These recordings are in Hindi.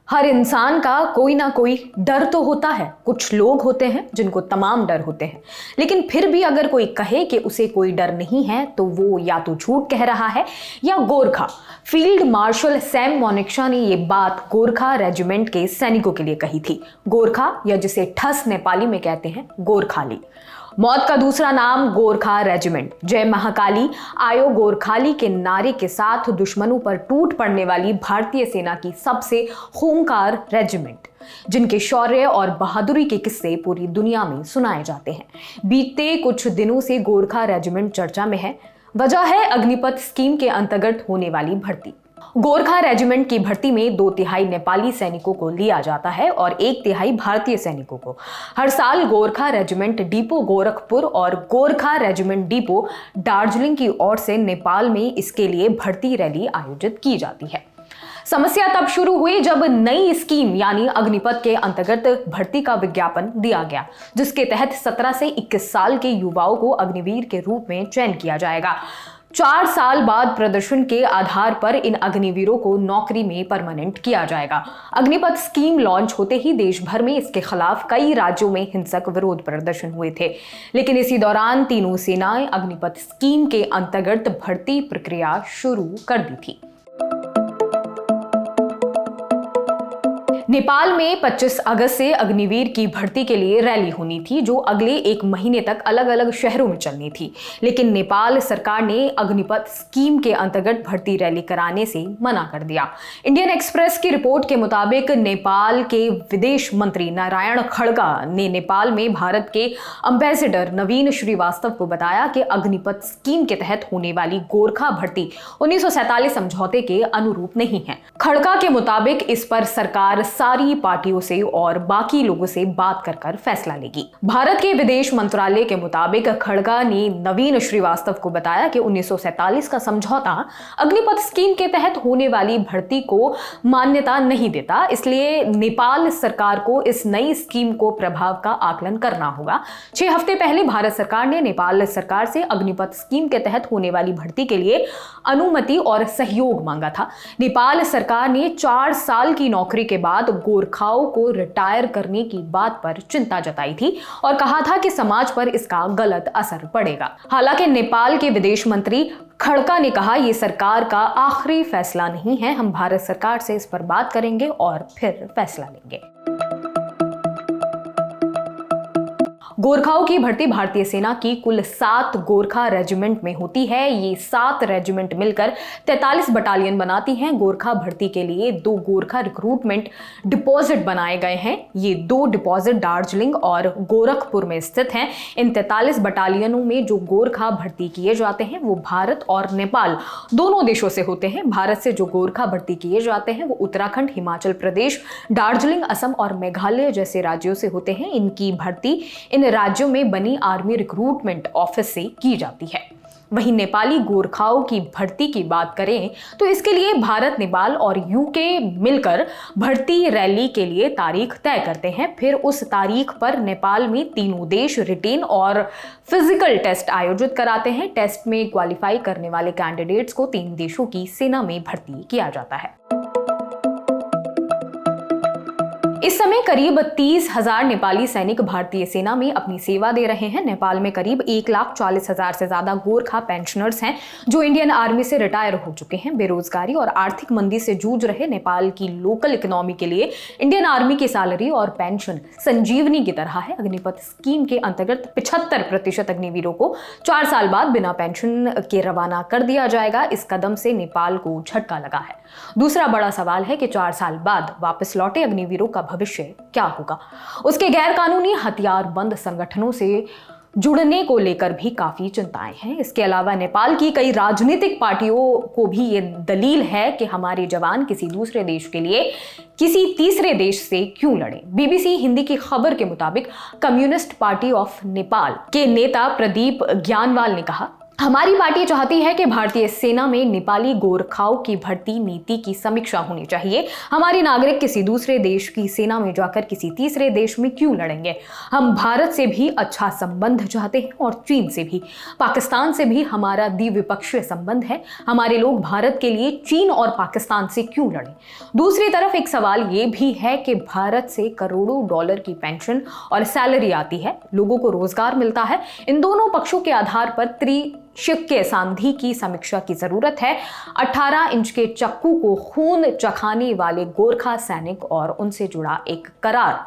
हर इंसान का कोई ना कोई डर तो होता है। कुछ लोग होते हैं जिनको तमाम डर होते हैं, लेकिन फिर भी अगर कोई कहे कि उसे कोई डर नहीं है तो वो या तो झूठ कह रहा है या गोरखा। फील्ड मार्शल सैम मोनेक्शा ने ये बात गोरखा रेजिमेंट के सैनिकों के लिए कही थी। गोरखा, या जिसे ठस नेपाली में कहते हैं गोरखाली, मौत का दूसरा नाम गोरखा रेजिमेंट। जय महाकाली आयो गोरखाली के नारे के साथ दुश्मनों पर टूट पड़ने वाली भारतीय सेना की सबसे खूंखार रेजिमेंट, जिनके शौर्य और बहादुरी के किस्से पूरी दुनिया में सुनाए जाते हैं। बीते कुछ दिनों से गोरखा रेजिमेंट चर्चा में है। वजह है अग्निपथ स्कीम के अंतर्गत होने वाली भर्ती। गोरखा रेजिमेंट की भर्ती में 2/3 नेपाली सैनिकों को लिया जाता है और 1/3 भारतीय सैनिकों को। हर साल गोरखा रेजिमेंट डिपो गोरखपुर और गोरखा रेजिमेंट डिपो दार्जिलिंग की ओर से नेपाल में इसके लिए भर्ती रैली आयोजित की जाती है। समस्या तब शुरू हुई जब नई स्कीम यानी अग्निपथ के अंतर्गत भर्ती का विज्ञापन दिया गया, जिसके तहत 17 से 21 साल के युवाओं को अग्निवीर के रूप में चयन किया जाएगा। 4 साल बाद प्रदर्शन के आधार पर इन अग्निवीरों को नौकरी में परमानेंट किया जाएगा। अग्निपथ स्कीम लॉन्च होते ही देश भर में इसके खिलाफ कई राज्यों में हिंसक विरोध प्रदर्शन हुए थे, लेकिन इसी दौरान तीनों सेनाएं अग्निपथ स्कीम के अंतर्गत भर्ती प्रक्रिया शुरू कर दी थी। नेपाल में 25 अगस्त से अग्निवीर की भर्ती के लिए रैली होनी थी, जो अगले 1 महीने तक अलग अलग शहरों में चलनी थी, लेकिन नेपाल सरकार ने अग्निपथ स्कीम के अंतर्गत भर्ती रैली कराने से मना कर दिया। इंडियन एक्सप्रेस की रिपोर्ट के मुताबिक नेपाल के विदेश मंत्री नारायण खड़गा ने नेपाल में भारत के एम्बेसडर नवीन श्रीवास्तव को बताया कि अग्निपथ स्कीम के तहत होने वाली गोरखा भर्ती 1947 समझौते के अनुरूप नहीं है। खड़गा के मुताबिक इस पर सरकार सारी पार्टियों से और बाकी लोगों से बात कर फैसला लेगी। भारत के विदेश मंत्रालय के मुताबिक खड़गा ने नवीन श्रीवास्तव को बताया कि 1947 का समझौता अग्निपथ स्कीम के तहत होने वाली भर्ती को मान्यता नहीं देता, इसलिए नेपाल सरकार को इस नई स्कीम को प्रभाव का आकलन करना होगा। 6 हफ्ते पहले भारत सरकार ने नेपाल सरकार से अग्निपथ स्कीम के तहत होने वाली भर्ती के लिए अनुमति और सहयोग मांगा था। नेपाल सरकार ने 4 साल की नौकरी के बाद गोरखाओं को रिटायर करने की बात पर चिंता जताई थी और कहा था कि समाज पर इसका गलत असर पड़ेगा। हालांकि नेपाल के विदेश मंत्री खड़का ने कहा, यह सरकार का आखिरी फैसला नहीं है, हम भारत सरकार से इस पर बात करेंगे और फिर फैसला लेंगे। गोरखाओं की भर्ती भारतीय सेना की कुल 7 गोरखा रेजिमेंट में होती है। ये 7 रेजिमेंट मिलकर 43 बटालियन बनाती हैं। गोरखा भर्ती के लिए 2 गोरखा रिक्रूटमेंट डिपॉजिट बनाए गए हैं। ये 2 डिपॉजिट दार्जिलिंग और गोरखपुर में स्थित हैं। इन 43 बटालियनों में जो गोरखा भर्ती किए जाते हैं वो भारत और नेपाल दोनों देशों से होते हैं। भारत से जो गोरखा भर्ती किए जाते हैं वो उत्तराखंड, हिमाचल प्रदेश, दार्जिलिंग, असम और मेघालय जैसे राज्यों से होते हैं। इनकी भर्ती इन राज्यों में बनी आर्मी रिक्रूटमेंट ऑफिस से की जाती है। वहीं नेपाली गोरखाओं की भर्ती की बात करें तो इसके लिए भारत, नेपाल और यूके मिलकर भर्ती रैली के लिए तारीख तय करते हैं। फिर उस तारीख पर नेपाल में तीनों देश रिटेन और फिजिकल टेस्ट आयोजित कराते हैं। टेस्ट में क्वालिफाई करने वाले कैंडिडेट्स को 3 देशों की सेना में भर्ती किया जाता है। इस समय करीब 30,000 नेपाली सैनिक भारतीय सेना में अपनी सेवा दे रहे हैं। नेपाल में करीब 1,40,000 से ज्यादा गोरखा पेंशनर्स हैं जो इंडियन आर्मी से रिटायर हो चुके हैं। बेरोजगारी और आर्थिक मंदी से जूझ रहे नेपाल की लोकल इकोनॉमी के लिए इंडियन आर्मी की सैलरी और पेंशन संजीवनी की तरह है। अग्निपथ स्कीम के अंतर्गत 75% अग्निवीरों को 4 साल बाद बिना पेंशन के रवाना कर दिया जाएगा। इस कदम से नेपाल को झटका लगा है। दूसरा बड़ा सवाल है कि 4 साल बाद वापस लौटे अग्निवीरों का भविष्य क्या होगा। उसके गैर कानूनी हथियारबंद संगठनों से जुड़ने को लेकर भी काफी चिंताएं हैं। इसके अलावा नेपाल की कई राजनीतिक पार्टियों को भी ये दलील है कि हमारे जवान किसी दूसरे देश के लिए किसी तीसरे देश से क्यों लड़े। बीबीसी हिंदी की खबर के मुताबिक कम्युनिस्ट पार्टी ऑफ नेपाल के नेता प्रदीप ज्ञानवाल ने कहा, हमारी पार्टी चाहती है कि भारतीय सेना में नेपाली गोरखाओं की भर्ती नीति की समीक्षा होनी चाहिए। हमारे नागरिक किसी दूसरे देश की सेना में जाकर किसी तीसरे देश में क्यों लड़ेंगे? हम भारत से भी अच्छा संबंध चाहते हैं और चीन से भी, पाकिस्तान से भी हमारा द्विपक्षीय संबंध है। हमारे लोग भारत के लिए चीन और पाकिस्तान से क्यों लड़ें? दूसरी तरफ एक सवाल ये भी है कि भारत से करोड़ों डॉलर की पेंशन और सैलरी आती है, लोगों को रोजगार मिलता है। इन दोनों पक्षों के आधार पर त्रिशिकीय संधि की समीक्षा की जरूरत है। 18 इंच के चक्कू को खून चखाने वाले गोरखा सैनिक और उनसे जुड़ा एक करार,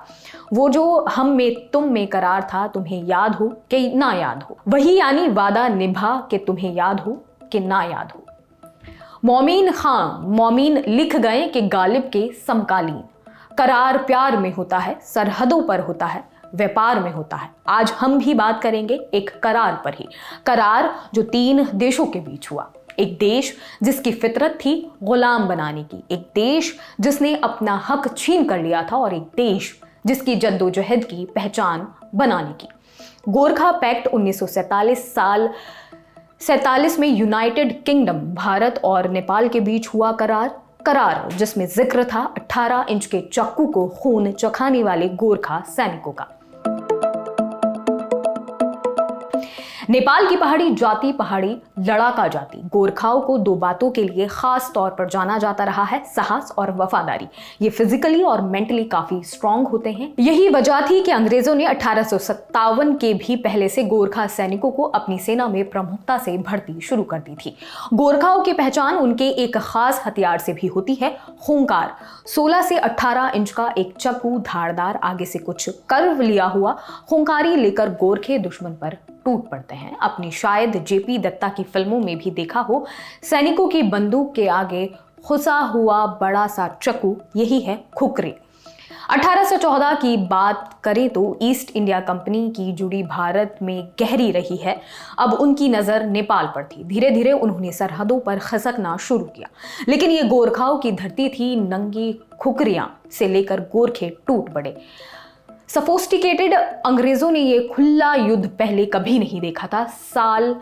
वो जो हम में तुम में करार था, तुम्हें याद हो कि ना याद हो, वही यानी वादा निभा कि तुम्हें याद हो कि ना याद हो। मोमीन खां मोमीन लिख गए कि गालिब के समकालीन करार प्यार में होता है, सरहदों पर होता है, व्यापार में होता है। आज हम भी बात करेंगे एक करार पर ही, करार जो 3 देशों के बीच हुआ। एक देश जिसकी फितरत थी गुलाम बनाने की, एक देश जिसने अपना हक छीन कर लिया था, और एक देश जिसकी जद्दोजहद की पहचान बनाने की। गोरखा पैक्ट 1947 साल 47 में यूनाइटेड किंगडम भारत और नेपाल के बीच हुआ करार जिसमें जिक्र था 18 इंच के चक्कू को खून चखाने वाले गोरखा सैनिकों का। नेपाल की पहाड़ी जाति पहाड़ी लड़ाका जाति गोरखाओं को 2 बातों के लिए खास तौर पर जाना जाता रहा है, साहस और वफादारी। ये फिजिकली और मेंटली काफी स्ट्रांग होते हैं। यही वजह थी कि अंग्रेजों ने 1857 के भी पहले से गोरखा सैनिकों को अपनी सेना में प्रमुखता से भर्ती शुरू कर दी थी। गोरखाओं की पहचान उनके एक खास हथियार से भी होती है, खूंकार। 16 से 18 इंच का एक चक्कू, धारदार, आगे से कुछ कर्व लिया हुआ खूंकारी लेकर गोरखे दुश्मन पर टूट पड़ते हैं। अपनी शायद जेपी दत्ता की फिल्मों में भी देखा हो, सैनिकों की बंदूक के आगे खुसा हुआ बड़ा सा चक्कू, यही है खुकरे। 1814 की बात करें तो ईस्ट इंडिया कंपनी की जुड़ी भारत में गहरी रही है। अब उनकी नजर नेपाल पर थी। धीरे धीरे उन्होंने सरहदों पर खसकना शुरू किया, लेकिन ये गोरखाओं की धरती थी। नंगी खुकरियां से लेकर गोरखे टूट पड़े। सफोस्टिकेटेड अंग्रेजों ने ये खुला युद्ध पहले कभी नहीं देखा था। साल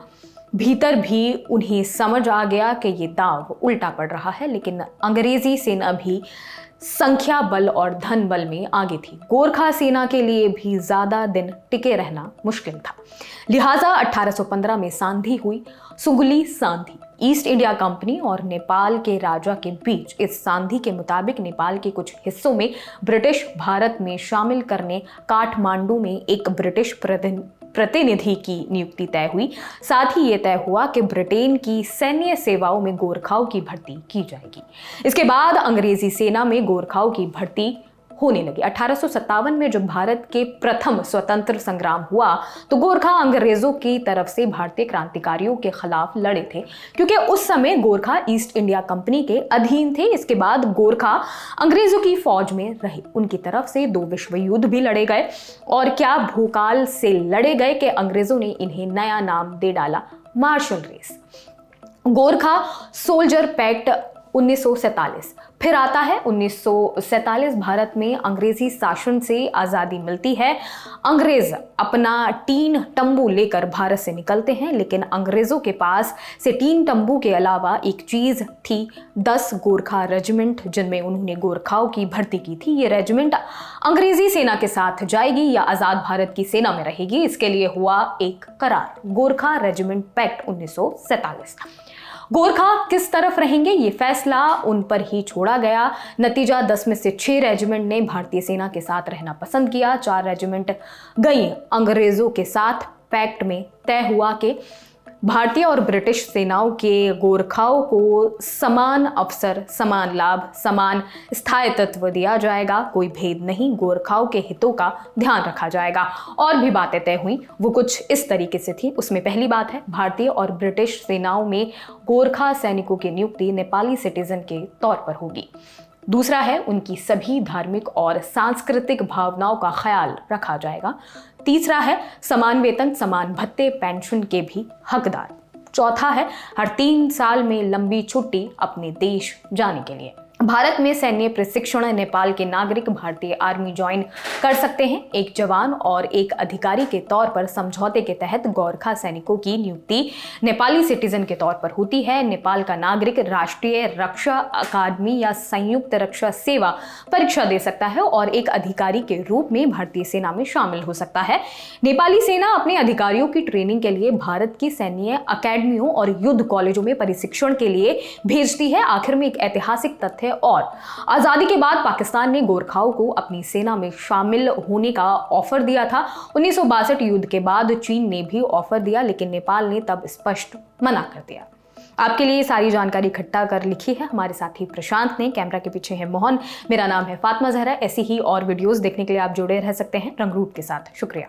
भीतर भी उन्हें समझ आ गया कि ये दाव उल्टा पड़ रहा है, लेकिन अंग्रेजी सेना भी संख्या बल और धन बल में आगे थी। गोरखा सेना के लिए भी ज्यादा दिन टिके रहना मुश्किल था। लिहाजा 1815 में सांधी हुई, सुगली सांधी, ईस्ट इंडिया कंपनी और नेपाल के राजा के बीच। इस सांधी के मुताबिक नेपाल के कुछ हिस्सों में ब्रिटिश भारत में शामिल करने काठमांडू में एक ब्रिटिश प्रतिनिधि की नियुक्ति तय हुई। साथ ही ये तय हुआ कि ब्रिटेन की सैन्य सेवाओं में गोरखाओं की भर्ती की जाएगी। इसके बाद अंग्रेजी सेना में गोरखाओं की भर्ती होने लगी। 1857 में जब भारत के प्रथम स्वतंत्र संग्राम हुआ तो गोरखा अंग्रेजों की तरफ से भारतीय क्रांतिकारियों के खिलाफ लड़े थे, क्योंकि उस समय गोरखा ईस्ट इंडिया कंपनी के अधीन थे। इसके बाद गोरखा अंग्रेजों की फौज में रहे। उनकी तरफ से 2 विश्व युद्ध भी लड़े गए, और क्या भूकाल से लड़े गए कि अंग्रेजों ने इन्हें नया नाम दे डाला, martial race. Gorkha soldier pact 1947 फिर आता है। 1947 भारत में अंग्रेजी शासन से आजादी मिलती है। अंग्रेज अपना टीन तंबू लेकर भारत से निकलते हैं, लेकिन अंग्रेजों के पास से टीन तंबू के अलावा एक चीज थी, 10 गोरखा रेजिमेंट, जिनमें उन्होंने गोरखाओं की भर्ती की थी। ये रेजिमेंट अंग्रेजी सेना के साथ जाएगी या आजाद भारत की सेना में रहेगी, इसके लिए हुआ एक करार, गोरखा रेजिमेंट पैक्ट 1947। गोरखा किस तरफ रहेंगे ये फैसला उन पर ही छोड़ा गया। नतीजा 10 में से 6 रेजिमेंट ने भारतीय सेना के साथ रहना पसंद किया, 4 रेजिमेंट गई अंग्रेजों के साथ। पैक्ट में तय हुआ कि भारतीय और ब्रिटिश सेनाओं के गोरखाओं को समान अवसर, समान लाभ, समान स्थायित्व दिया जाएगा, कोई भेद नहीं, गोरखाओं के हितों का ध्यान रखा जाएगा। और भी बातें तय हुई, वो कुछ इस तरीके से थी। उसमें पहली बात है, भारतीय और ब्रिटिश सेनाओं में गोरखा सैनिकों की नियुक्ति नेपाली सिटीजन के तौर पर होगी। दूसरा है, उनकी सभी धार्मिक और सांस्कृतिक भावनाओं का ख्याल रखा जाएगा। तीसरा है, समान वेतन, समान भत्ते, पेंशन के भी हकदार। चौथा है, हर 3 साल में लंबी छुट्टी अपने देश जाने के लिए। भारत में सैन्य प्रशिक्षण नेपाल के नागरिक भारतीय आर्मी ज्वाइन कर सकते हैं। एक जवान और एक अधिकारी के तौर पर समझौते के तहत गोरखा सैनिकों की नियुक्ति नेपाली सिटीजन के तौर पर होती है। नेपाल का नागरिक राष्ट्रीय रक्षा अकादमी या संयुक्त रक्षा सेवा परीक्षा दे सकता है और एक अधिकारी के रूप में भारतीय सेना में शामिल हो सकता है। नेपाली सेना अपने अधिकारियों की ट्रेनिंग के लिए भारत की सैन्य अकेडमियों और युद्ध कॉलेजों में प्रशिक्षण के लिए भेजती है। आखिर में एक ऐतिहासिक तथ्य और आजादी के बाद पाकिस्तान ने गोरखाओं को अपनी सेना में शामिल होने का ऑफर दिया था। 1962 युद्ध के बाद चीन ने भी ऑफर दिया, लेकिन नेपाल ने तब स्पष्ट मना कर दिया। आपके लिए सारी जानकारी इकट्ठा कर लिखी है हमारे साथी प्रशांत ने। कैमरा के पीछे है मोहन, मेरा नाम है फातिमा जहरा। ऐसी ही और वीडियोस देखने के लिए आप जुड़े रह सकते हैं रंगरूट के साथ। शुक्रिया।